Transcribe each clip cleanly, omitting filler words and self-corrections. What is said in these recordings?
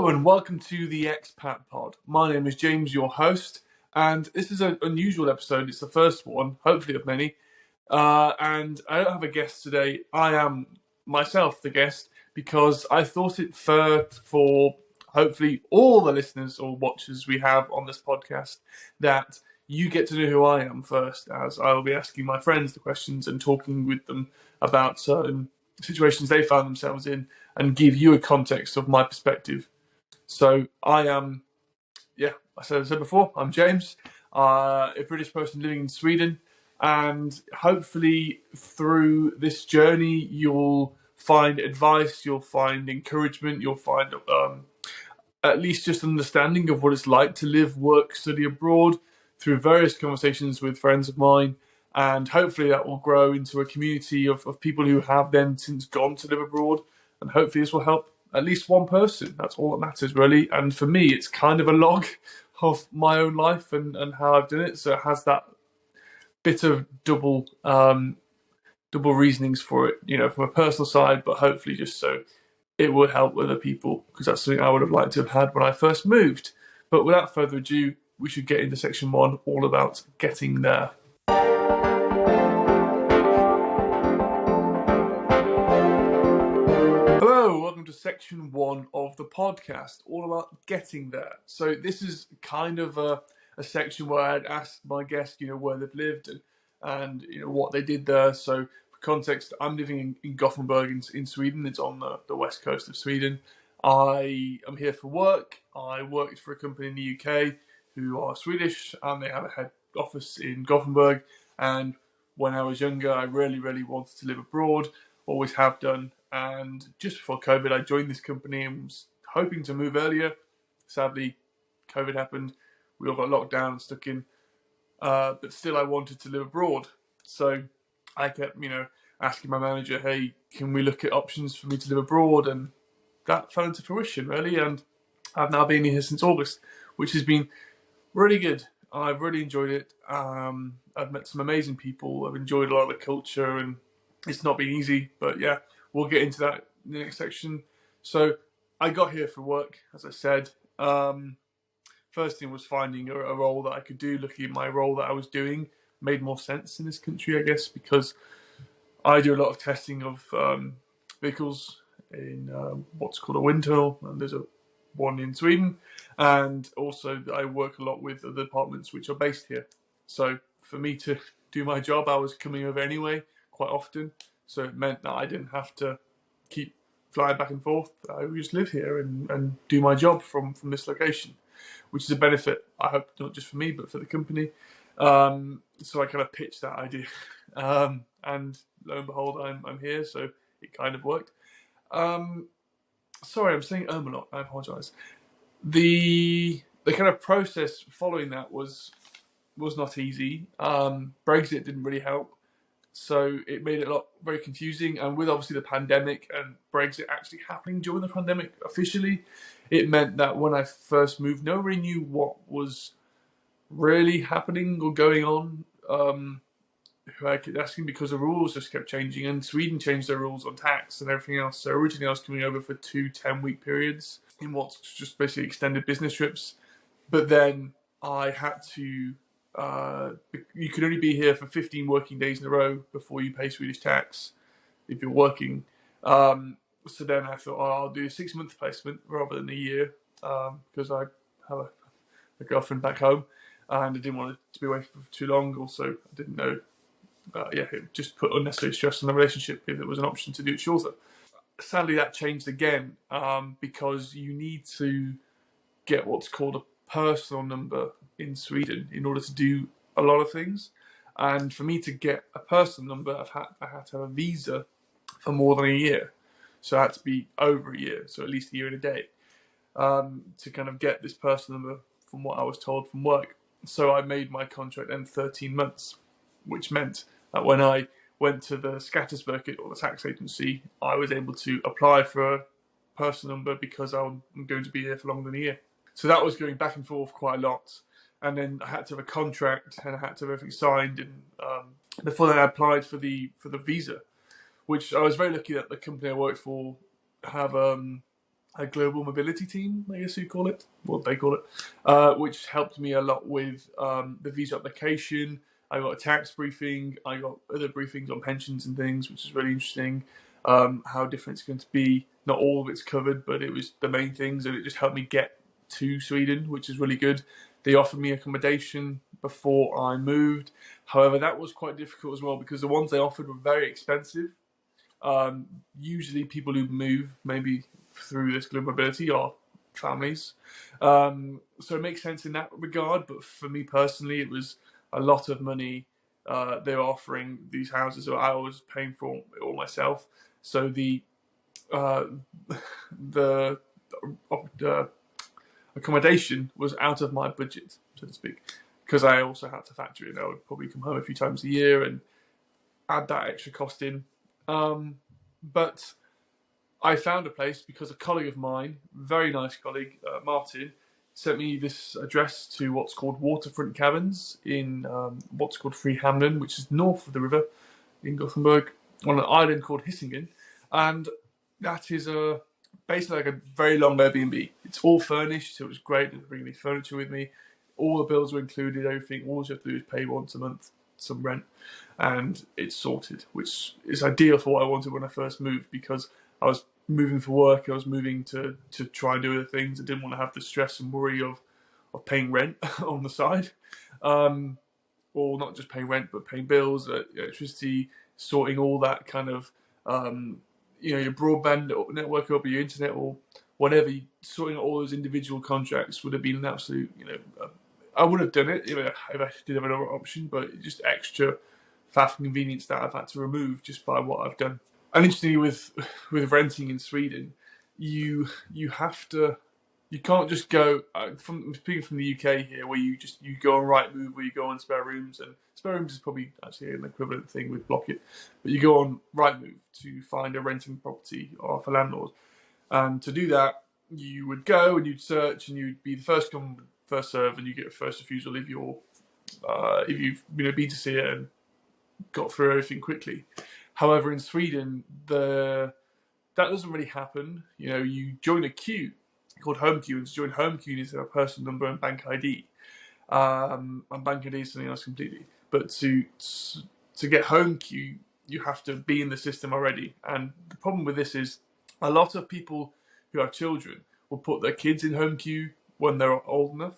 and welcome to the Expat Pod. My name is James, your host, and this is an unusual episode. It's the first one, hopefully of many, and I don't have a guest today. I am myself the guest because I thought it fair for hopefully all the listeners or watchers we have on this podcast that you get to know who I am first, as I will be asking my friends the questions and talking with them about certain situations they found themselves in and give you a context of my perspective. So I am, as I said before, I'm James, a British person living in Sweden, and hopefully through this journey you'll find advice, you'll find encouragement, you'll find at least just understanding of what it's like to live, work, study abroad through various conversations with friends of mine, and hopefully that will grow into a community of people who have then since gone to live abroad, and hopefully this will help at least one person. That's all that matters, really. And for me, it's kind of a log of my own life and how I've done it. So it has that bit of double reasonings for it, from a personal side, but hopefully just so it would help other people, because that's something I would have liked to have had when I first moved. But without further ado, we should get into section 1, all about getting there. Hello, welcome to section 1 of the podcast, all about getting there. So this is kind of a section where I'd asked my guests, where they've lived and what they did there. So for context, I'm living in Gothenburg in Sweden. It's on the west coast of Sweden. I am here for work. I worked for a company in the UK who are Swedish, and they have a head office in Gothenburg. And when I was younger, I really, really wanted to live abroad, always have done. And just before COVID, I joined this company and was hoping to move earlier. Sadly, COVID happened. We all got locked down and stuck in. But still, I wanted to live abroad. So I kept, asking my manager, hey, can we look at options for me to live abroad? And that fell into fruition, really. And I've now been here since August, which has been really good. I've really enjoyed it. I've met some amazing people. I've enjoyed a lot of the culture, and it's not been easy, but yeah, we'll get into that in the next section. So I got here for work, as I said. First thing was finding a role that I could do. Looking at my role that I was doing made more sense in this country, I guess, because I do a lot of testing of vehicles in what's called a wind tunnel, and there's one in Sweden, and also I work a lot with other departments which are based here. So for me to do my job, I was coming over anyway quite often, so it meant that I didn't have to keep flying back and forth. I would just live here and do my job from this location, which is a benefit, I hope, not just for me but for the company. So I kind of pitched that idea, and lo and behold, I'm here, so it kind of worked. Sorry, I'm saying a lot. I apologise. The kind of process following that was not easy. Brexit didn't really help, so it made it very confusing. And with obviously the pandemic and Brexit actually happening during the pandemic officially, it meant that when I first moved, nobody knew what was really happening or going on. Who I kept asking, because the rules just kept changing, and Sweden changed their rules on tax and everything else. So originally I was coming over for 2 10-week periods in what's just basically extended business trips. But then I had to, you could only be here for 15 working days in a row before you pay Swedish tax if you're working. So then I thought, I'll do a 6-month placement rather than a year, because I have a girlfriend back home, and I didn't want it to be away for too long. Also, I didn't know, it just put unnecessary stress on the relationship if there was an option to do it shorter. Sadly, that changed again, because you need to get what's called a personal number in Sweden in order to do a lot of things. And for me to get a personal number, I had to have a visa for more than a year. So I had to be over a year, so at least a year and a day, to kind of get this personal number from what I was told from work. So I made my contract end 13 months, which meant that when I went to the Skatteverket, or the tax agency, I was able to apply for a personal number because I'm going to be here for longer than a year. So that was going back and forth quite a lot. And then I had to have a contract, and I had to have everything signed. And before then, I applied for the visa, which I was very lucky that the company I worked for have a global mobility team, I guess you call it, what they call it, which helped me a lot with the visa application. I got a tax briefing. I got other briefings on pensions and things, which is really interesting. How different it's going to be. Not all of it's covered, but it was the main things, and it just helped me get to Sweden, which is really good. They offered me accommodation before I moved. However, that was quite difficult as well because the ones they offered were very expensive. Usually people who move maybe through this global mobility are families. So it makes sense in that regard. But for me personally, it was a lot of money they were offering these houses. So I was paying for it all myself. So the accommodation was out of my budget, so to speak, because I also had to factor in I would probably come home a few times a year and add that extra cost in. But I found a place because a colleague of mine, very nice colleague, Martin, sent me this address to what's called Waterfront Cabins in what's called Frihamnen, which is north of the river in Gothenburg, on an island called Hisingen. And that is basically like a very long Airbnb. It's all furnished, so it was great. Didn't bring any furniture with me. All the bills were included, everything. All you have to do is pay once a month some rent, and it's sorted, which is ideal for what I wanted when I first moved, because I was moving for work, I was moving to try and do other things. I didn't want to have the stress and worry of paying rent on the side, or not just paying rent, but paying bills, electricity, sorting all that kind of, your broadband network up, or your internet, or whatever. Sorting out all those individual contracts would have been an absolute, I would have done it if I did have another option, but just extra faff and convenience that I've had to remove just by what I've done. And interestingly, with renting in Sweden, you can't just go from speaking from the UK here, where you go on Rightmove, where you go on Spare Rooms, and Spare Rooms is probably actually an equivalent thing with Blocket, but you go on Rightmove to find a renting property off a landlord, and to do that, you would go and you'd search, and you'd be the first come first serve, and you get a first refusal if you've been to see it and got through everything quickly. However, in Sweden, that doesn't really happen. You join a queue called home queue, and to join home queue, you need to have a personal number and bank ID. And bank ID is something else completely. But to get home queue, you have to be in the system already. And the problem with this is a lot of people who have children will put their kids in home queue when they're old enough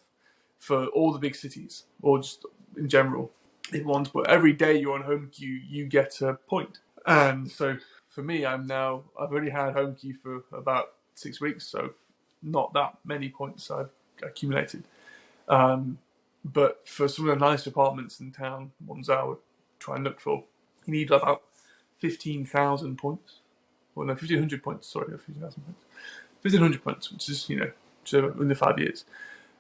for all the big cities, or just in general. But every day you're on home queue, you get a point. And so for me, I've already had home queue for about 6 weeks, so not that many points I've accumulated. But for some of the nice apartments in town, ones I would try and look for, you need about 15,000 points. Well, no, 1,500 points, sorry, 15,000 points. 1,500 points, which is, under 5 years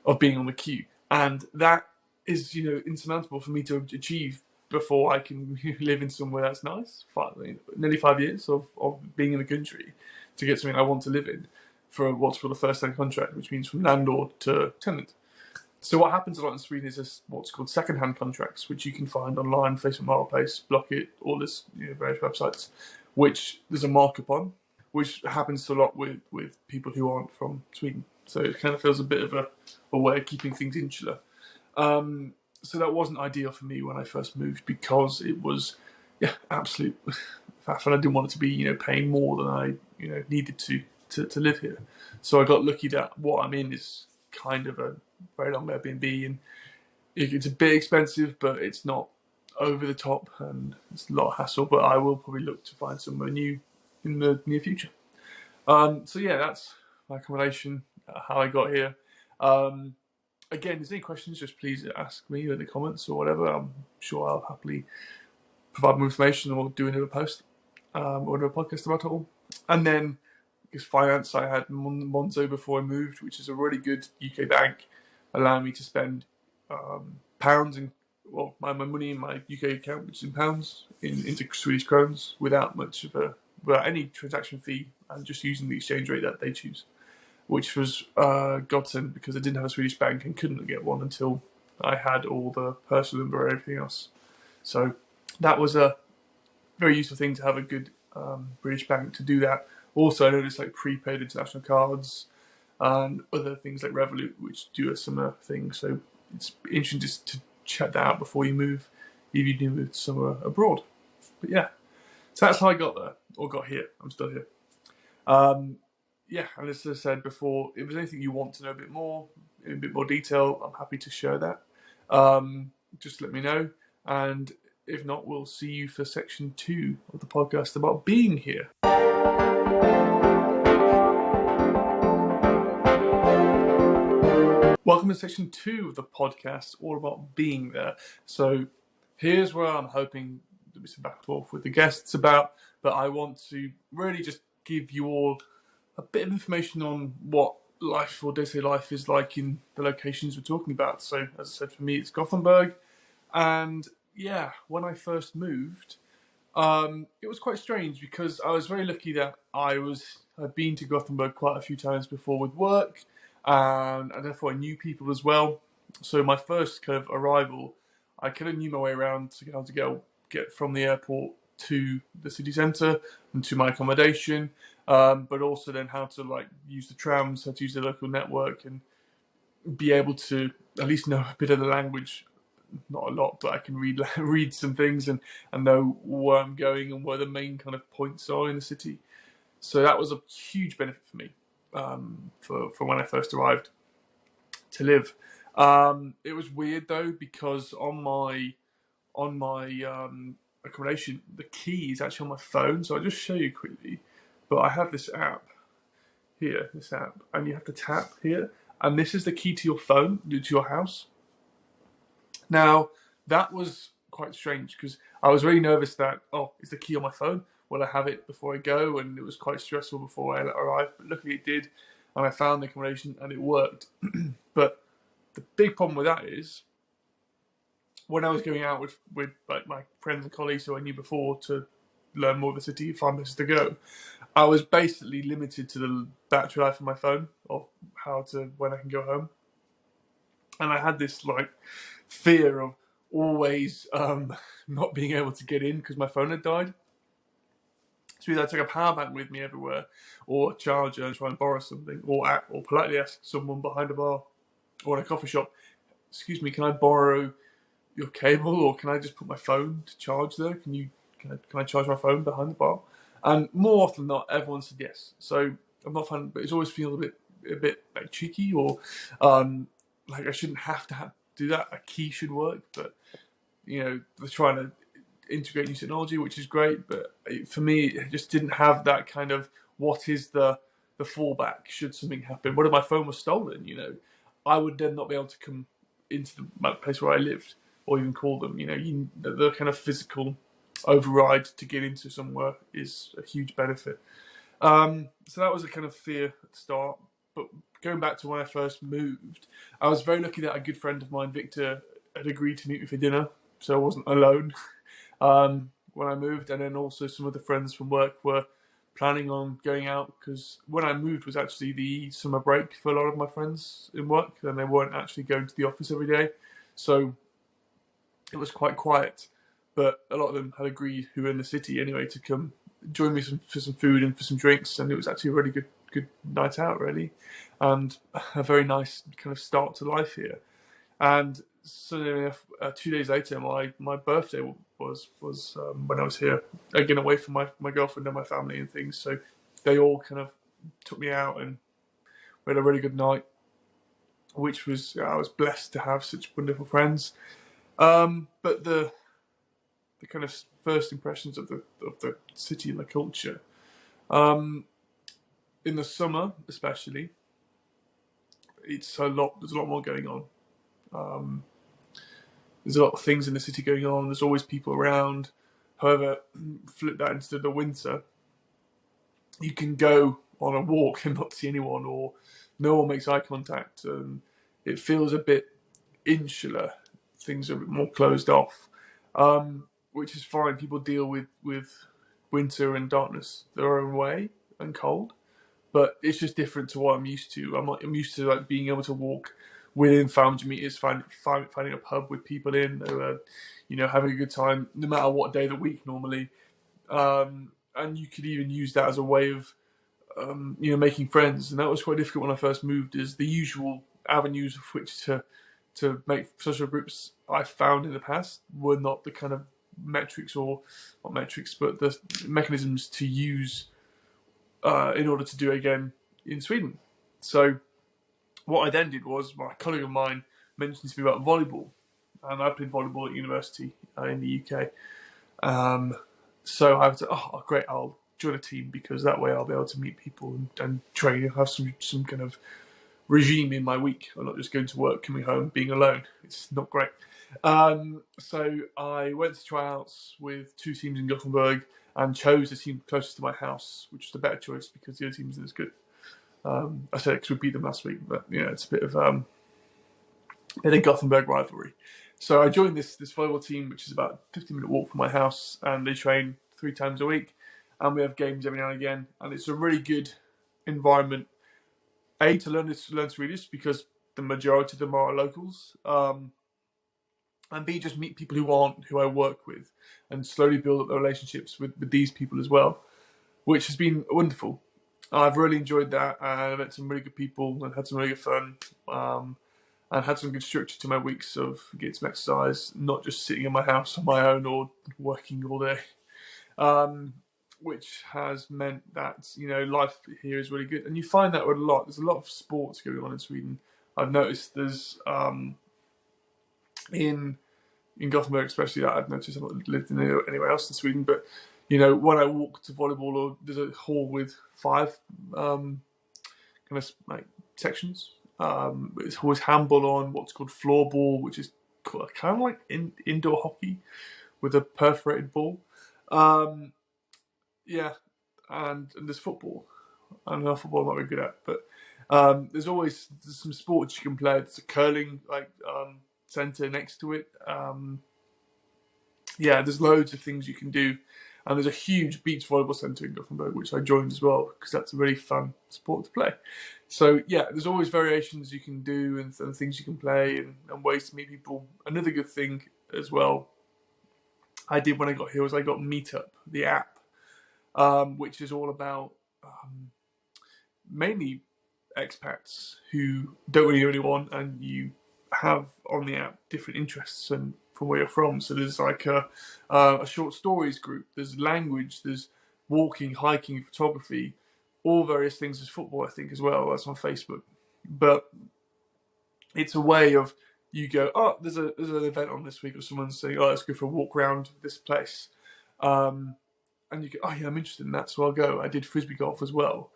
of being on the queue. And that is, insurmountable for me to achieve before I can live in somewhere that's nice. Nearly 5 years of being in the country to get something I want to live in for what's called a first-hand contract, which means from landlord to tenant. So what happens a lot in Sweden is what's called second-hand contracts, which you can find online, Facebook Marketplace, Blocket, all this, various websites, which there's a markup on, which happens a lot with people who aren't from Sweden. So it kind of feels a bit of a way of keeping things insular. So that wasn't ideal for me when I first moved, because it was, absolute faff, and I didn't want it to be, paying more than I, needed to live here. So I got lucky that what I'm in is kind of a very long Airbnb, and it's a bit expensive, but it's not over the top, and it's a lot of hassle. But I will probably look to find somewhere new in the near future. So yeah, that's my accommodation, how I got here. Again, if there's any questions, just please ask me in the comments or whatever. I'm sure I'll happily provide more information or do another post or another podcast about it all. And then, because finance, I had Monzo before I moved, which is a really good UK bank, allowing me to spend pounds and my money in my UK account, which is in pounds, into Swedish krones without any transaction fee, and just using the exchange rate that they choose, which was godsend, because I didn't have a Swedish bank and couldn't get one until I had all the personal number and everything else. So that was a very useful thing, to have a good British bank to do that, Also, I noticed like prepaid international cards and other things like Revolut, which do a similar thing. So it's interesting just to check that out before you move, if you do move somewhere abroad. But yeah, so that's how I got there, or got here. I'm still here. Yeah, and as I said before, if there's anything you want to know a bit more, in a bit more detail, I'm happy to share that. Just let me know. And if not, we'll see you for section 2 of the podcast about being here. Welcome to section 2 of the podcast, all about being there. So here's where I'm hoping to be some back and forth with the guests about, but I want to really just give you all a bit of information on what life or day-to-day life is like in the locations we're talking about. So as I said, for me, it's Gothenburg. And yeah, when I first moved, it was quite strange because I was very lucky that I'd been to Gothenburg quite a few times before with work, and therefore I knew people as well. So my first kind of arrival, I kind of knew my way around to how to get from the airport to the city centre and to my accommodation, but also then how to like use the trams, how to use the local network, and be able to at least know a bit of the language. Not a lot, but I can read some things and know where I'm going and where the main kind of points are in the city. So that was a huge benefit for me, for when I first arrived to live. It was weird though, because on my accommodation, the key is actually on my phone. So I'll just show you quickly. But I have this app here, and you have to tap here, and this is the key to your phone, to your house. Now, that was quite strange because I was really nervous that, is the key on my phone? Will I have it before I go? And it was quite stressful before I arrived, but luckily it did. And I found the accommodation and it worked. But the big problem with that is, when I was going out with like my friends and colleagues who I knew before to learn more of the city, find places to go, I was basically limited to the battery life of my phone, or when I can go home. And I had this like fear of always not being able to get in because my phone had died. So either I took a power bank with me everywhere, or a charger and try and borrow something, or politely ask someone behind a bar or in a coffee shop, "Excuse me, can I borrow your cable, or can I just put my phone to charge there? Can I charge my phone behind the bar?" And more often than not, everyone said yes. So I'm not fun, but it's always feel a bit like cheeky, or like I shouldn't have to do that. A key should work, but they're trying to integrate new technology, which is great. But for me, it just didn't have that kind of, what is the fallback should something happen. What if my phone was stolen? I would then not be able to come into the place where I lived, or even call them. The kind of physical override to get into somewhere is a huge benefit. So that was a kind of fear at the start. But going back to when I first moved, I was very lucky that a good friend of mine, Victor, had agreed to meet me for dinner, so I wasn't alone when I moved. And then also some of the friends from work were planning on going out, because when I moved was actually the summer break for a lot of my friends in work, and they weren't actually going to the office every day. So it was quite quiet. But a lot of them had agreed, who were in the city anyway, to come join me for some food and for some drinks. And it was actually a really good night out, really, and a very nice kind of start to life here. And so 2 days later, my birthday was when I was here, again away from my girlfriend and my family and things. So they all kind of took me out, and we had a really good night, which was, I was blessed to have such wonderful friends. But the kind of first impressions of the city and the culture, in the summer especially, there's a lot more going on. There's a lot of things in the city going on. There's always people around. However, flip that into the winter, you can go on a walk and not see anyone, or no one makes eye contact, and it feels a bit insular. Things are a bit more closed off, which is fine. People deal with winter and darkness their own way, and cold, but it's just different to what I'm used to. I'm used to like being able to walk within 500 meters, finding a pub with people in, having a good time, no matter what day of the week normally. And you could even use that as a way of making friends, and that was quite difficult when I first moved. Is the usual avenues of which to make social groups I found in the past were not the kind of metrics, or not metrics, but the mechanisms to use in order to do it again in Sweden. So what I then did was, my colleague of mine mentioned to me about volleyball, and I played volleyball at university in the UK. So I was like, oh great, I'll join a team, because that way I'll be able to meet people and train and have some kind of regime in my week. I'm not just going to work, coming home, being alone. It's not great. So I went to tryouts with 2 teams in Gothenburg and chose the team closest to my house, which was the better choice because the other team isn't as good. I said it because we beat them last week, but it's a bit of a Gothenburg rivalry. So I joined this volleyball team, which is about a 15-minute walk from my house, and they train 3 times a week, and we have games every now and again, and it's a really good environment. A, to learn Swedish, because the majority of them are locals, and B, just meet people who I work with, and slowly build up the relationships with these people as well, which has been wonderful. I've really enjoyed that, and I met some really good people and had some really good fun, and had some good structure to my weeks of getting some exercise, not just sitting in my house on my own or working all day, which has meant that life here is really good. And you find that with a lot. There's a lot of sports going on in Sweden. I've noticed there's in Gothenburg especially, that I've noticed. I've not lived anywhere else in Sweden, but when I walk to volleyball, or there's a hall with 5 kind of like sections. It's always handball on, what's called floorball, which is kind of like indoor hockey with a perforated ball. Yeah, and there's football. I don't know, football I'm not very good at, but there's some sports you can play. There's a curling centre next to it. There's loads of things you can do. And there's a huge beach volleyball centre in Gothenburg, which I joined as well, because that's a really fun sport to play. So there's always variations you can do, and things you can play, and ways to meet people. Another good thing as well I did when I got here was I got Meetup, the app, which is all about mainly expats who don't really know anyone, and you have on the app different interests and from where you're from. So there's like a short stories group, there's language, there's walking, hiking, photography, all various things. There's football, I think, as well. That's on Facebook. But it's a way of, you go, oh, there's an event on this week, or someone's saying, oh, let's go for a walk around this place. And you go, oh yeah, I'm interested in that, so I'll go. I did frisbee golf as well.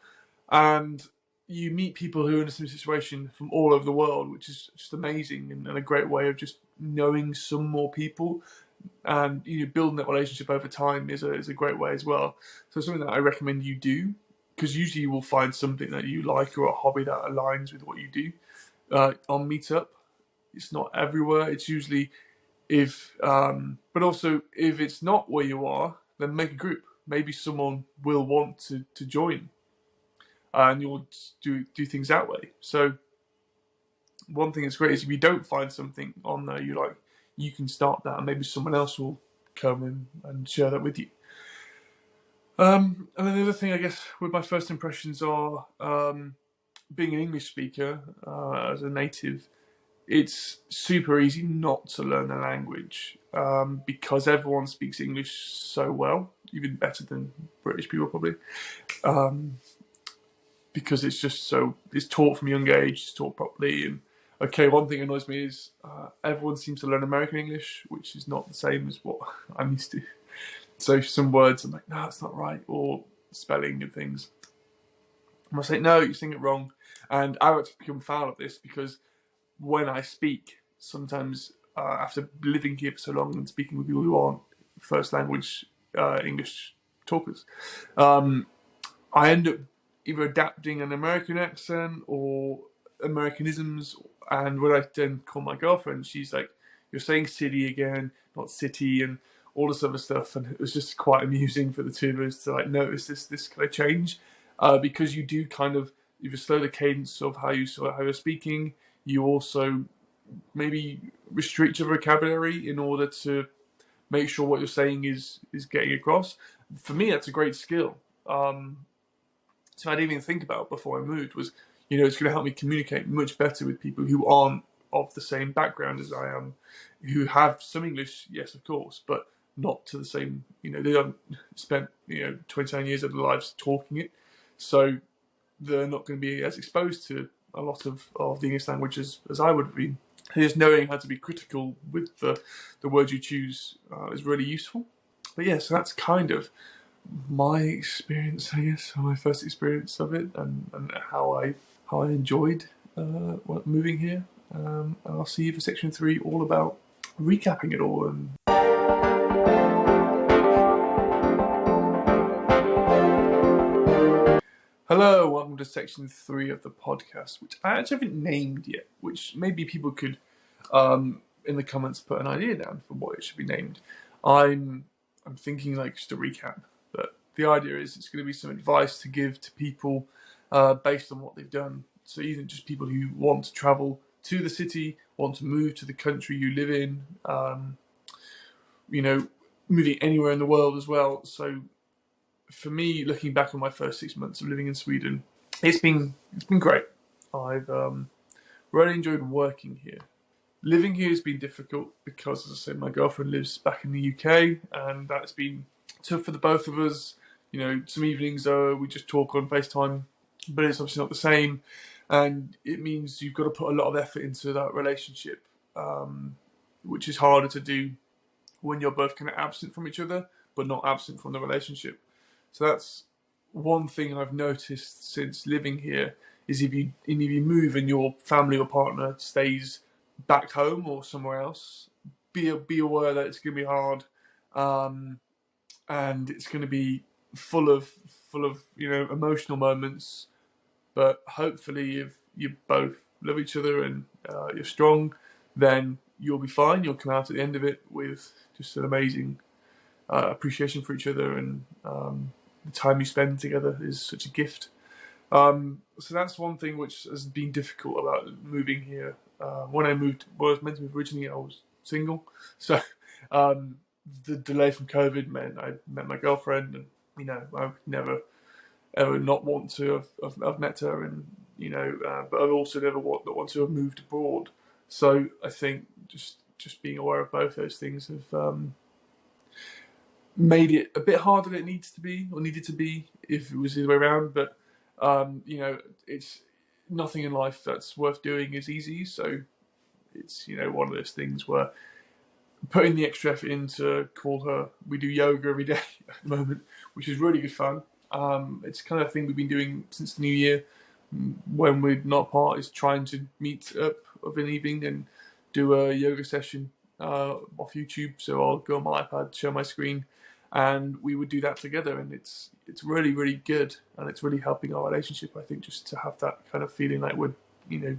And you meet people who are in a similar situation from all over the world, which is just amazing, and a great way of just knowing some more people, and building that relationship over time is a great way as well. So something that I recommend you do, because usually you will find something that you like, or a hobby that aligns with what you do on Meetup. It's not everywhere. It's usually but also if it's not where you are, then make a group. Maybe someone will want to join. And you'll do things that way. So one thing that's great is, if you don't find something on there you like, you can start that, and maybe someone else will come in and share that with you. And then the other thing, I guess, with my first impressions are, being an English speaker as a native, it's super easy not to learn a language, because everyone speaks English so well, even better than British people probably. Because it's taught from a young age, it's taught properly. And one thing that annoys me is everyone seems to learn American English, which is not the same as what I'm used to. So some words I'm like, no, that's not right, or spelling and things. And I say, no, you're saying it wrong. And I've actually become foul of this, because when I speak, sometimes after living here for so long and speaking with people who aren't first language English talkers, I end up either adapting an American accent or Americanisms. And when I then call my girlfriend, she's like, you're saying city again, not city, and all this other stuff. And it was just quite amusing for the two of us to like notice this kind of change, because you do kind of either slow the cadence of how you're speaking. You also maybe restrict your vocabulary in order to make sure what you're saying is getting across. For me, that's a great skill. So I didn't even think about before I moved was, it's going to help me communicate much better with people who aren't of the same background as I am, who have some English, yes, of course, but not to the same, they don't spend, 29 years of their lives talking it. So they're not going to be as exposed to a lot of the English language as I would have been. Just knowing how to be critical with the words you choose is really useful. But yeah, so that's kind of my experience, I guess, or my first experience of it, and how I enjoyed moving here. And I'll see you for section 3, all about recapping it all. And hello, welcome to section 3 of the podcast, which I actually haven't named yet, which maybe people could, in the comments, put an idea down for what it should be named. I'm thinking like just a recap, but the idea is it's going to be some advice to give to people based on what they've done. So even just people who want to travel to the city, want to move to the country you live in, moving anywhere in the world as well. So for me, looking back on my first 6 months of living in Sweden, it's been great. I've really enjoyed working here. Living here has been difficult because, as I said, my girlfriend lives back in the UK, and that's been tough for the both of us. Some evenings we just talk on FaceTime, but it's obviously not the same, and it means you've got to put a lot of effort into that relationship, which is harder to do when you're both kind of absent from each other, but not absent from the relationship. So that's one thing I've noticed since living here, is if you move and your family or partner stays back home or somewhere else, be aware that it's going to be hard, and it's going to be full of emotional moments. But hopefully, if you both love each other and you're strong, then you'll be fine. You'll come out at the end of it with just an amazing appreciation for each other, and the time you spend together is such a gift. So that's one thing which has been difficult about moving here. When I was meant to move originally, I was single. So the delay from COVID meant I met my girlfriend, and I would never ever not want to have met her, and but I've also never want to have moved abroad. So I think just being aware of both those things have made it a bit harder than it needed to be if it was the other way around. But it's nothing in life that's worth doing is easy. So it's one of those things where putting the extra effort in to call her. We do yoga every day at the moment, which is really good fun. It's kind of thing we've been doing since the new year. When we're not apart, is trying to meet up of an evening and do a yoga session off YouTube. So I'll go on my iPad, share my screen, and we would do that together. And it's really, really good, and it's really helping our relationship. I think just to have that kind of feeling like we're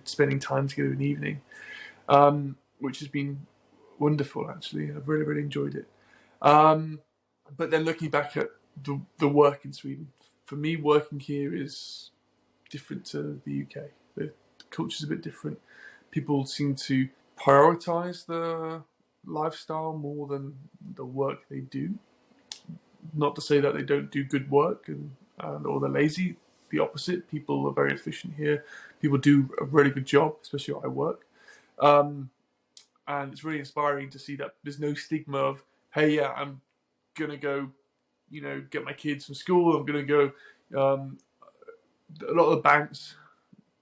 spending time together in the evening, which has been wonderful. Actually, I've really, really enjoyed it. But then looking back at the work in Sweden, for me, working here is different to the UK. The culture's a bit different. People seem to prioritise the lifestyle more than the work they do. Not to say that they don't do good work or they're lazy. The opposite. People are very efficient here. People do a really good job, especially where I work. And it's really inspiring to see that there's no stigma of, hey, yeah, I'm going to go, get my kids from school. I'm going to go. A lot of the banks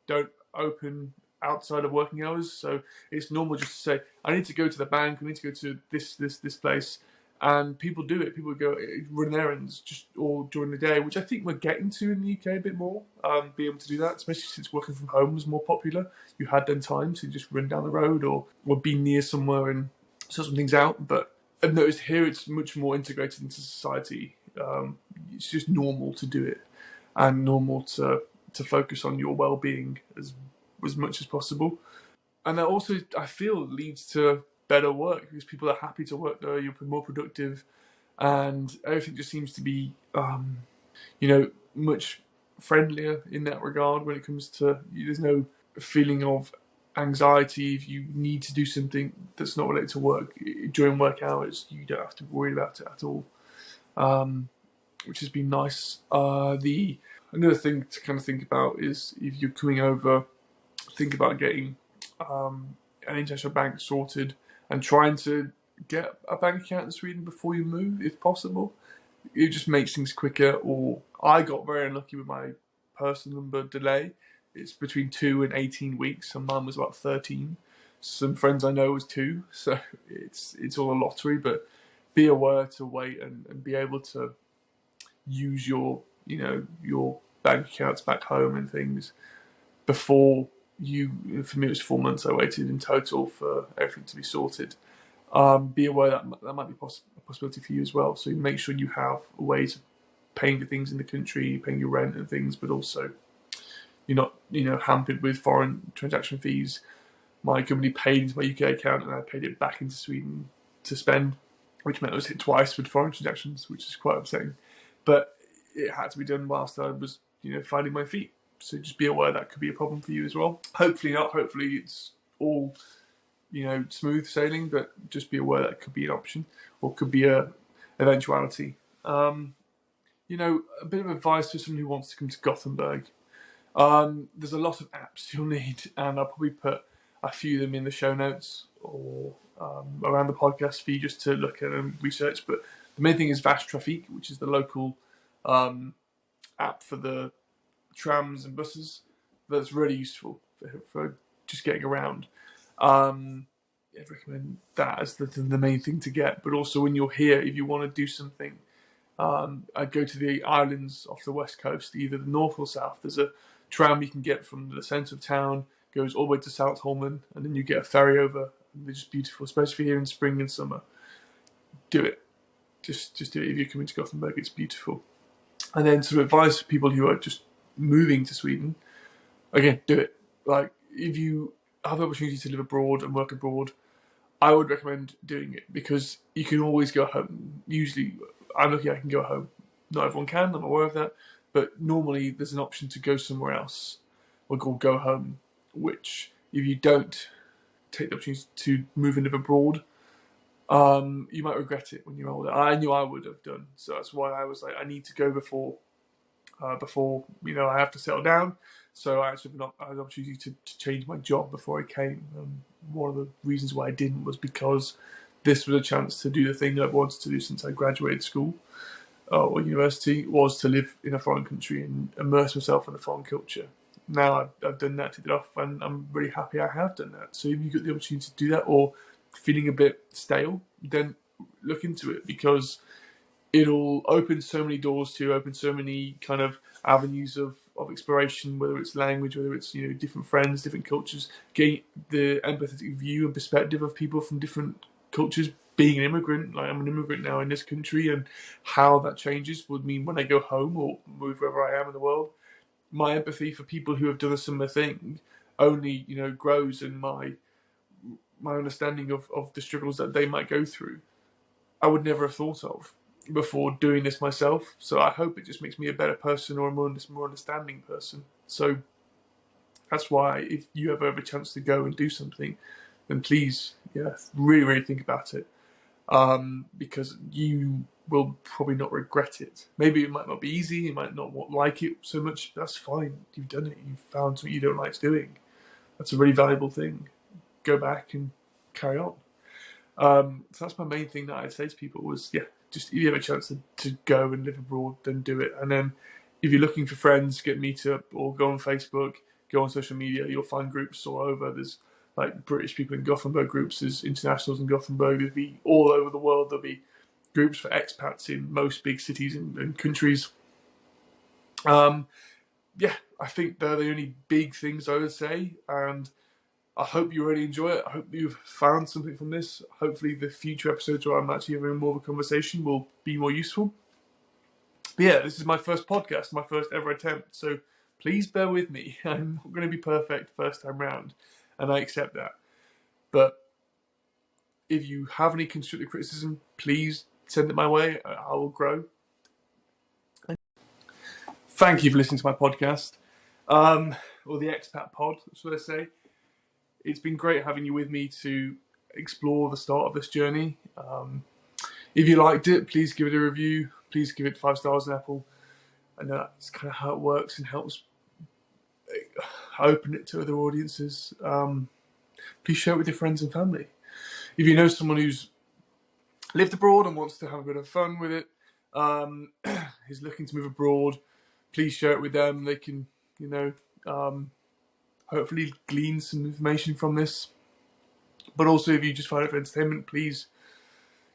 don't open outside of working hours, so it's normal just to say, I need to go to the bank, I need to go to this place, and people do it. People go run errands just all during the day, which I think we're getting to in the UK a bit more. Be able to do that, especially since working from home was more popular. You had then time to just run down the road or be near somewhere and sort some things out. But I've noticed here it's much more integrated into society. It's just normal to do it, and normal to focus on your well-being as much as possible. And that also, I feel, leads to better work because people are happy to work there, you're more productive, and everything just seems to be, much friendlier in that regard when it comes to, there's no feeling of anxiety if you need to do something that's not related to work during work hours. You don't have to worry about it at all, which has been nice. Another thing to kind of think about is if you're coming over, think about getting an international bank sorted and trying to get a bank account in Sweden before you move, if possible. It just makes things quicker. Or I got very unlucky with my personal number delay. It's between 2 and 18 weeks, and mine was about 13. Some friends I know was 2, so it's all a lottery. But be aware to wait and be able to use your bank accounts back home and things before you. For me, it was 4 months I waited in total for everything to be sorted. Be aware that might be a possibility for you as well. So make sure you have a way of paying for things in the country, paying your rent and things, but also you're not hampered with foreign transaction fees. My company paid into my UK account and I paid it back into Sweden to spend, which meant I was hit twice with foreign transactions, which is quite upsetting. But it had to be done whilst I was finding my feet. So just be aware that could be a problem for you as well. Hopefully not. Hopefully it's all smooth sailing, but just be aware that could be an option or could be a eventuality. A bit of advice for someone who wants to come to Gothenburg. There's a lot of apps you'll need, and I'll probably put a few of them in the show notes or around the podcast for you just to look at and research. But the main thing is Traffic, which is the local app for the trams and buses. That's really useful for just getting around. I'd recommend that as the main thing to get. But also when you're here, if you want to do something, I'd go to the islands off the west coast, either the north or south. There's a tram you can get from the centre of town, goes all the way to South Holman, and then you get a ferry over. And they're just beautiful, especially here in spring and summer. Do it. Just do it if you're coming to Gothenburg. It's beautiful. And then some advice for people who are just moving to Sweden. Again, do it. Like, if you have the opportunity to live abroad and work abroad, I would recommend doing it because you can always go home. Usually, I'm lucky I can go home. Not everyone can, I'm aware of that. But normally, there's an option to go somewhere else or go home, which, if you don't take the opportunity to move and live abroad, you might regret it when you're older. I knew I would have done. So that's why I was like, I need to go before I have to settle down. So I actually had the opportunity to change my job before I came. One of the reasons why I didn't was because this was a chance to do the thing that I wanted to do since I graduated school or university, was to live in a foreign country and immerse myself in the foreign culture. Now I've done that, ticked it off, and I'm really happy I have done that. So if you get the opportunity to do that or feeling a bit stale, then look into it because it'll open so many doors to you, open so many kind of avenues of exploration, whether it's language, whether it's different friends, different cultures, getting the empathetic view and perspective of people from different cultures. Being an immigrant, like I'm an immigrant now in this country, and how that changes would mean when I go home or move wherever I am in the world, my empathy for people who have done a similar thing only grows, and my understanding of the struggles that they might go through, I would never have thought of before doing this myself. So I hope it just makes me a better person or a more understanding person. So that's why if you ever have a chance to go and do something, then please, really, really think about it. Because you will probably not regret it. Maybe it might not be easy, you might not like it so much, that's fine. You've done it, you've found something you don't like doing. That's a really valuable thing. Go back and carry on. So that's my main thing that I'd say to people was, just if you have a chance to go and live abroad, then do it. And then if you're looking for friends, get Meetup or go on Facebook, go on social media, you'll find groups all over. There's like British people in Gothenburg groups, there's internationals in Gothenburg, there'll be all over the world, there'll be groups for expats in most big cities and countries. I think they're the only big things I would say, and I hope you really enjoy it. I hope you've found something from this. Hopefully the future episodes where I'm actually having more of a conversation will be more useful. But this is my first podcast, my first ever attempt, so please bear with me. I'm not going to be perfect first time round, and I accept that. But if you have any constructive criticism, please send it my way. I will grow. Thank you for listening to my podcast, or the Expat pod, that's what I say. It's been great having you with me to explore the start of this journey. If you liked it, please give it a review. Please give it 5 stars on Apple. I know that's kind of how it works and helps open it to other audiences. Please share it with your friends and family. If you know someone who's lived abroad and wants to have a bit of fun with it, is looking to move abroad, please share it with them. They can, hopefully glean some information from this. But also, if you just find it for entertainment, please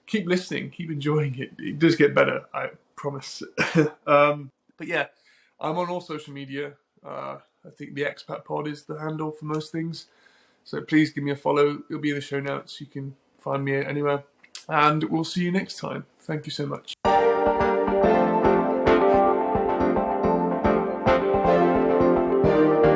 keep listening, keep enjoying it. It does get better, I promise. But yeah, I'm on all social media. I think the Expat Pod is the handle for most things. So please give me a follow. It'll be in the show notes. You can find me anywhere. And we'll see you next time. Thank you so much.